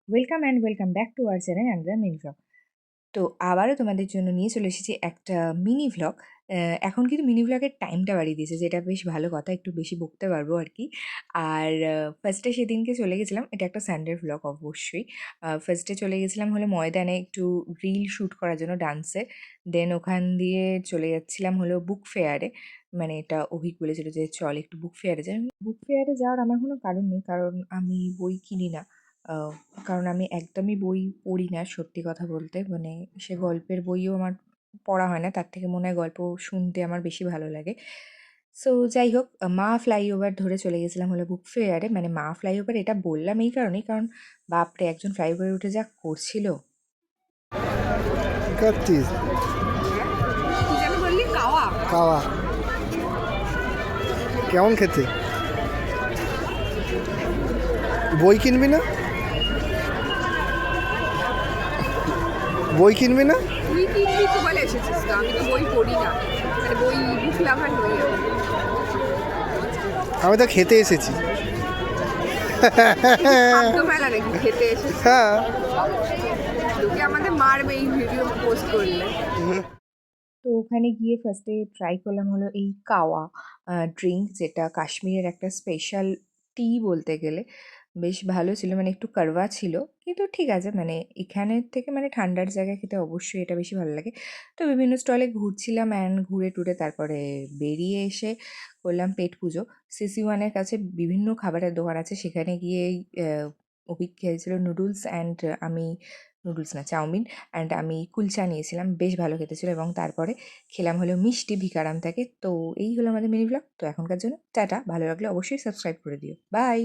Welcome and welcome back to our channel and the mini vlog. তো আবারও তোমাদের জন্য নিয়ে চলে এসেছি একটা মিনি ভ্লগ। এখন কিন্তু মিনি ভ্লগের টাইমটা বাড়িয়ে দিয়েছে, যেটা বেশ ভালো কথা, একটু বেশি বকতে পারবো আর কি। আর ফার্স্টে সেদিনকে চলে গেছিলাম, এটা একটা সানডের ভ্লগ অবশ্যই। ফার্স্টে চলে গেছিলাম হলো ময়দানে একটু রিল শ্যুট করার জন্য ডান্সের। দেন ওখান দিয়ে চলে যাচ্ছিলাম হলো বুক ফেয়ারে। মানে এটা অভিক বলেছিল যে চল একটু বুক ফেয়ারে যাই। বুক ফেয়ারে যাওয়ার আমার কোনো কারণ নেই, কারণ আমি বই কিনি না। আহ, কারণ আমি একদমই বই পড়ি না, সত্যি কথা বলতে। মানে সে গল্পের বইও আমার পড়া হয় না, তার থেকে মনে হয় গল্প শুনতে আমার বেশি ভালো লাগে। সো যাই হোক, মা ফ্লাইওভার ধরে চলে গেছিলাম হলো বুক ফেয়ারে। মানে মা ফ্লাইওভার এটা বললাম এই কারণেই, কারণ বাপরে একজন ফ্লাইওভারে উঠে যা করছিল। করছিস তুই যেন বললি কাওয়া। খাওয়া কেমন খেতে? বই কিনবি না? বই কিনবি না? তুই কিনবি তো বলে এসেছিস, তো আমি তো বই পড়ি না, মানে বই বুক লাভার নই। আমি তো খেতে এসেছি। খাদ্য মেলা নাকি খেতে এসেছিস? হ্যাঁ। লোকে আমাদের মারবে এই ভিডিও পোস্ট করলে। তো ওখানে গিয়ে ফার্স্টে ট্রাই করলাম হলো এই কাওয়া ড্রিঙ্ক, যেটা কাশ্মীরের একটা স্পেশাল টি বলতে গেলে। বেশ ভালো ছিল, মানে একটু কারওয়া ছিল, কিন্তু ঠিক আছে। মানে এখানের থেকে মানে ঠান্ডার জায়গায় খেতে অবশ্যই এটা বেশি ভালো লাগে। তো বিভিন্ন স্টলে ঘুরছিলাম অ্যান্ড ঘুরে টুরে তারপরে বেরিয়ে এসে করলাম পেট পুজো। সিসি ওয়ানের কাছে বিভিন্ন খাবারের দোকান আছে, সেখানে গিয়েই অভিক খেয়েছিল নুডলস অ্যান্ড আমি, নুডলস না চাউমিন, অ্যান্ড আমি কুলচা নিয়েছিলাম, বেশ ভালো খেতে ছিল। এবং তারপরে খেলাম হলো মিষ্টি ভিকারাম থেকে। তো এই হলো আমাদের মিনি ব্লগ। তো এখনকার জন্য টাটা, ভালো লাগলে অবশ্যই সাবস্ক্রাইব করে দিও, বাই।